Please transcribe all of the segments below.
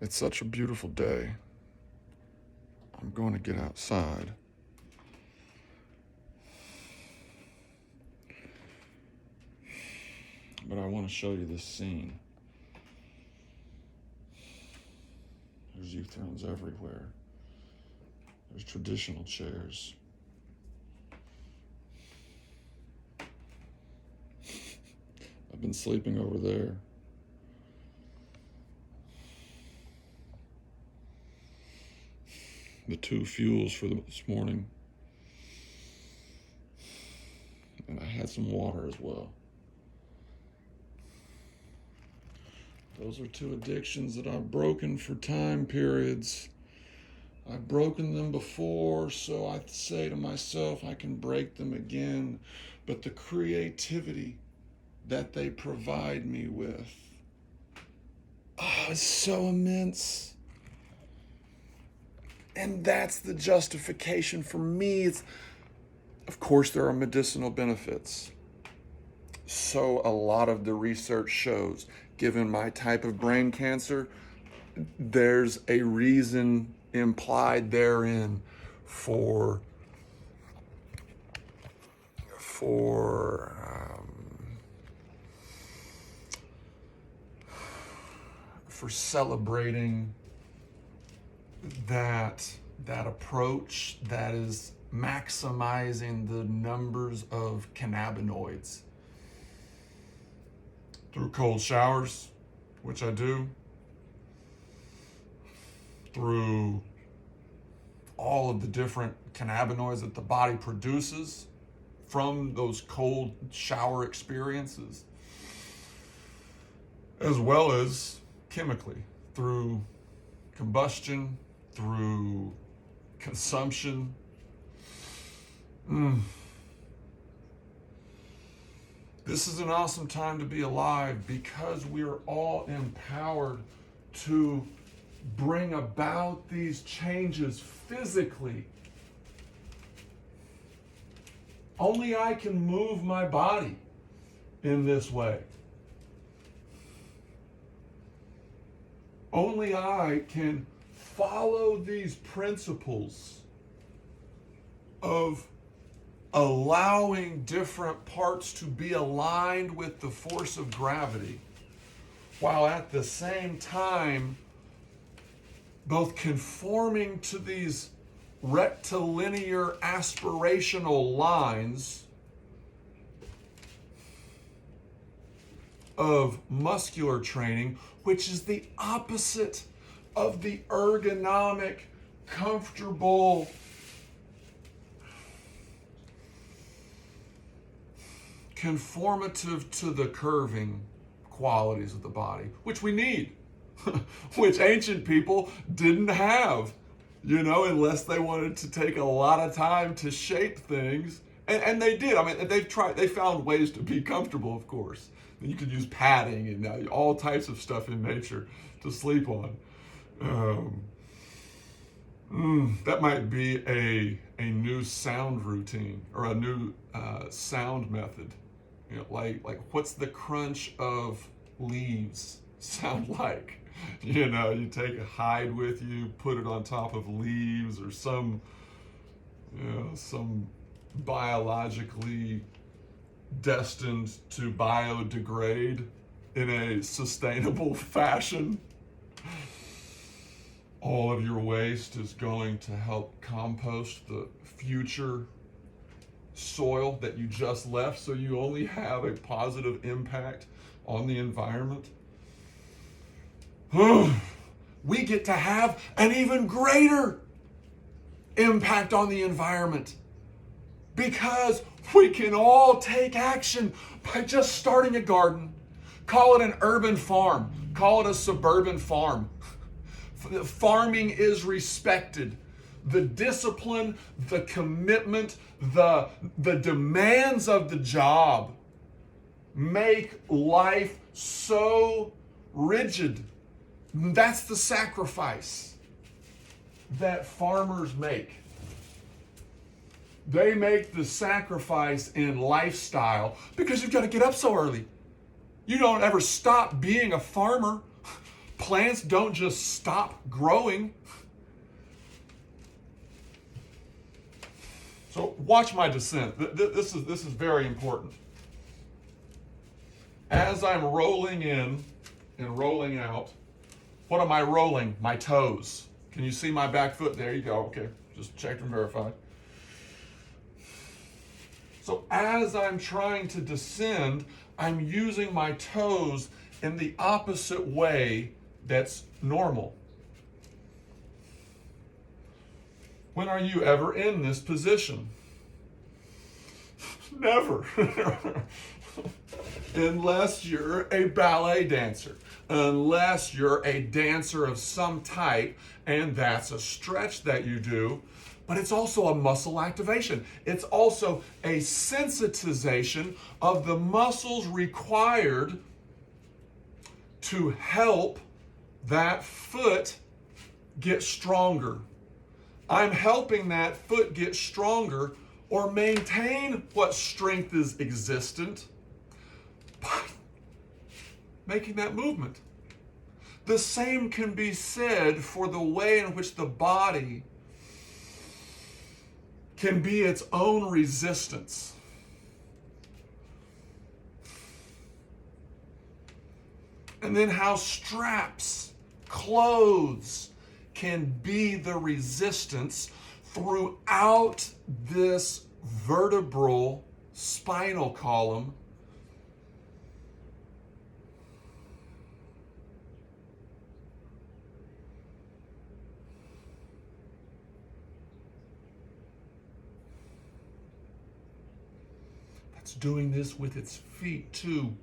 It's such a beautiful day. I'm going to get outside. But I want to show you this scene. There's uThrones everywhere. There's traditional chairs. I've been sleeping over there. The two fuels for this morning. And I had some water as well. Those are two addictions that I've broken for time periods. I've broken them before, so I say to myself, I can break them again. But the creativity that they provide me with, is so immense. And that's the justification for me. Of course, there are medicinal benefits. So a lot of the research shows, given my type of brain cancer, there's a reason implied therein for celebrating that approach that is maximizing the numbers of cannabinoids through cold showers, which I do, through all of the different cannabinoids that the body produces from those cold shower experiences, as well as chemically through combustion, through consumption. This is an awesome time to be alive because we are all empowered to bring about these changes physically. Only I can move my body in this way. Only I can follow these principles of allowing different parts to be aligned with the force of gravity, while at the same time both conforming to these rectilinear aspirational lines of muscular training, which is the opposite of the ergonomic, comfortable, conformative to the curving qualities of the body, which we need, which ancient people didn't have, unless they wanted to take a lot of time to shape things. And they did. I mean, they found ways to be comfortable, of course. You could use padding and all types of stuff in nature to sleep on. That might be a new sound routine or a new sound method. Like what's the crunch of leaves sound like? You take a hide with you, put it on top of leaves or some biologically destined to biodegrade in a sustainable fashion. All of your waste is going to help compost the future soil that you just left, so you only have a positive impact on the environment. We get to have an even greater impact on the environment because we can all take action by just starting a garden. Call it an urban farm, call it a suburban farm. Farming is respected. The discipline, the commitment, the demands of the job make life so rigid. That's the sacrifice that farmers make. They make the sacrifice in lifestyle because you've got to get up so early. You don't ever stop being a farmer Plants don't just stop growing. So watch my descent. This is very important. As I'm rolling in and rolling out, what am I rolling? My toes. Can you see my back foot? There you go. Okay, just checked and verified. So as I'm trying to descend, I'm using my toes in the opposite way that's normal. When are you ever in this position? Never. Unless you're a ballet dancer. Unless you're a dancer of some type, and that's a stretch that you do. But it's also a muscle activation. It's also a sensitization of the muscles required to help that foot get stronger. I'm helping that foot get stronger or maintain what strength is existent by making that movement. The same can be said for the way in which the body can be its own resistance. And then how straps, clothes can be the resistance throughout this vertebral spinal column. It's doing this with its feet too.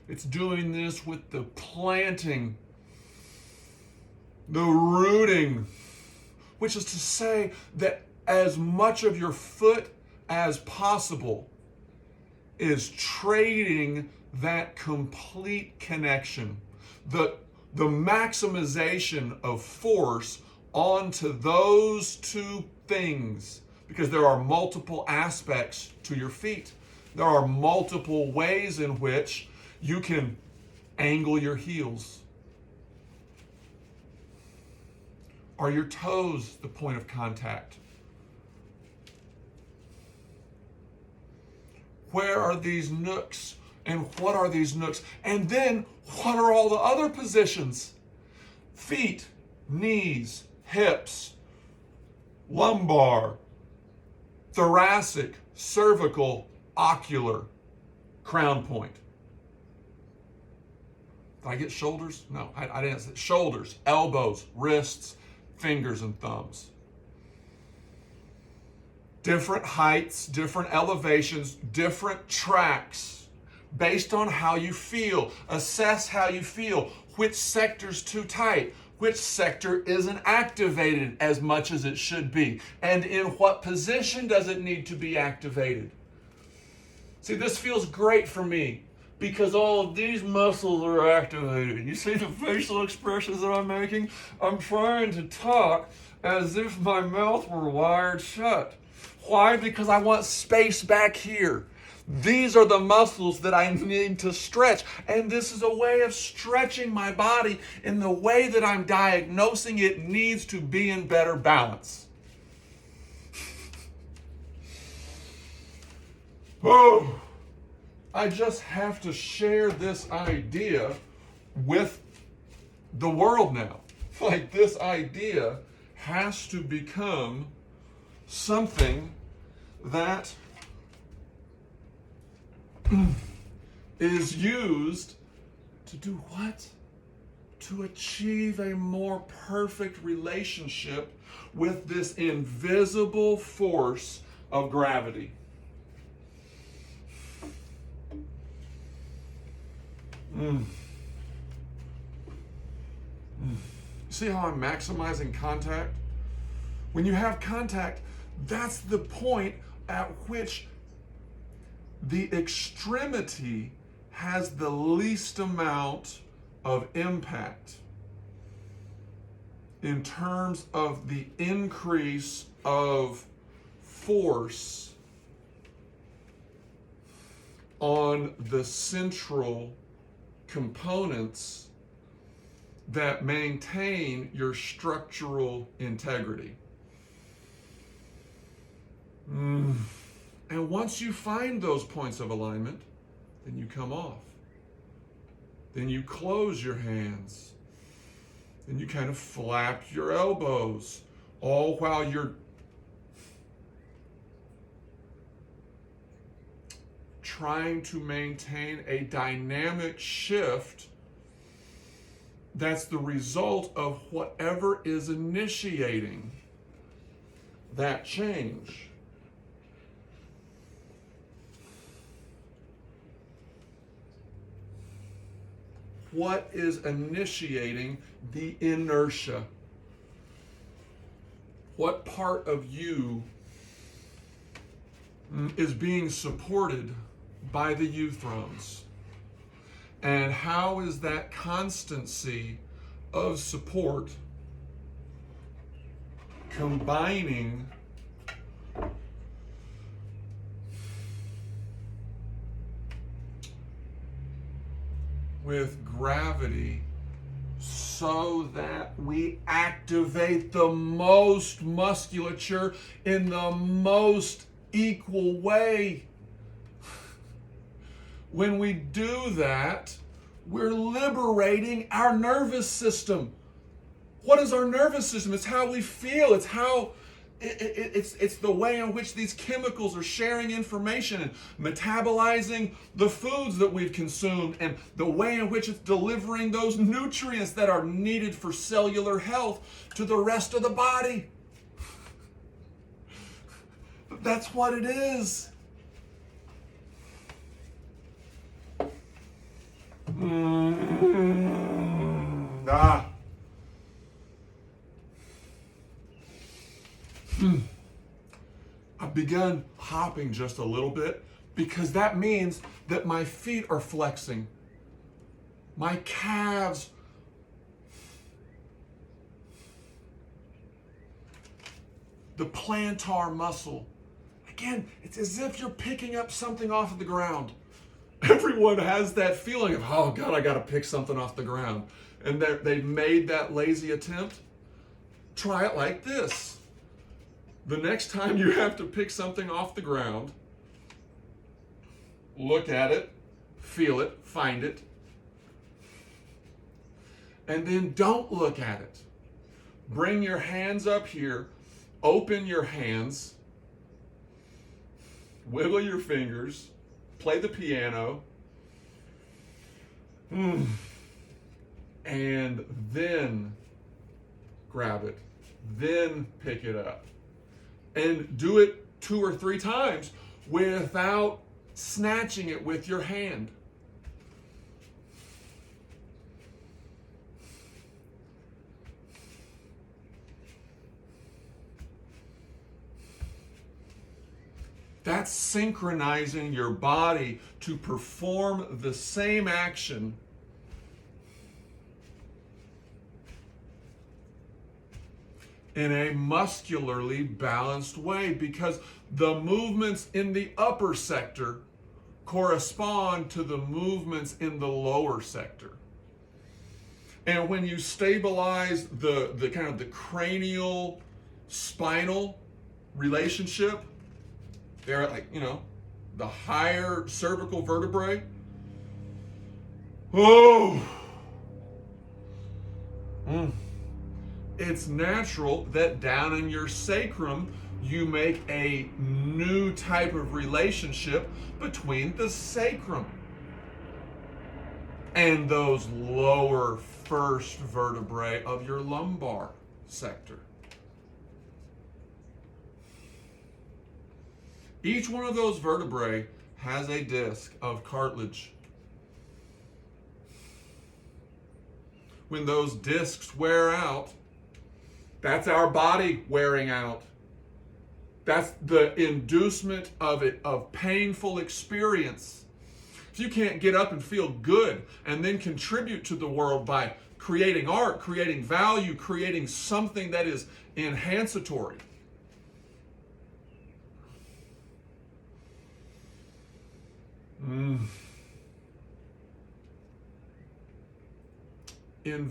It's doing this with the planting, the rooting, which is to say that as much of your foot as possible is trading that complete connection, the maximization of force onto those two things, because there are multiple aspects to your feet. There are multiple ways in which you can angle your heels. Are your toes the point of contact? Where are these nooks? And what are these nooks? And then what are all the other positions? Feet, knees, hips, lumbar, thoracic, cervical, ocular, crown point. Did I get shoulders? No, I didn't say shoulders, elbows, wrists, fingers, and thumbs. Different heights, different elevations, different tracks based on how you feel. Assess how you feel. Which sector's too tight? Which sector isn't activated as much as it should be? And in what position does it need to be activated? See, this feels great for me because all of these muscles are activated. You see the facial expressions that I'm making? I'm trying to talk as if my mouth were wired shut. Why? Because I want space back here. These are the muscles that I need to stretch. And this is a way of stretching my body in the way that I'm diagnosing it needs to be in better balance. Oh, I just have to share this idea with the world now. Like, this idea has to become something that is used to do what? To achieve a more perfect relationship with this invisible force of gravity. See how I'm maximizing contact? When you have contact, that's the point at which the extremity has the least amount of impact in terms of the increase of force on the central components that maintain your structural integrity. And once you find those points of alignment, then you come off. Then you close your hands. Then you kind of flap your elbows, all while you're trying to maintain a dynamic shift that's the result of whatever is initiating that change. What is initiating the inertia? What part of you is being supported by the uThrones? And how is that constancy of support combining with gravity so that we activate the most musculature in the most equal way? When we do that, we're liberating our nervous system. What is our nervous system? It's how we feel. It's how it's the way in which these chemicals are sharing information and metabolizing the foods that we've consumed, and the way in which it's delivering those nutrients that are needed for cellular health to the rest of the body. That's what it is. I've begun hopping just a little bit because that means that my feet are flexing. My calves, the plantar muscle. Again, it's as if you're picking up something off of the ground. Everyone has that feeling of, oh God, I got to pick something off the ground. And they've made that lazy attempt. Try it like this. The next time you have to pick something off the ground, look at it, feel it, find it, and then don't look at it. Bring your hands up here, open your hands, wiggle your fingers, play the piano, and then grab it, then pick it up. And do it 2 or 3 times without snatching it with your hand. That's synchronizing your body to perform the same action in a muscularly balanced way, because the movements in the upper sector correspond to the movements in the lower sector. And when you stabilize the kind of the cranial spinal relationship, they're at, like, the higher cervical vertebrae. It's natural that down in your sacrum, you make a new type of relationship between the sacrum and those lower first vertebrae of your lumbar sector. Each one of those vertebrae has a disc of cartilage. When those discs wear out, that's our body wearing out. That's the inducement of painful experience. If you can't get up and feel good and then contribute to the world by creating art, creating value, creating something that is enhancatory,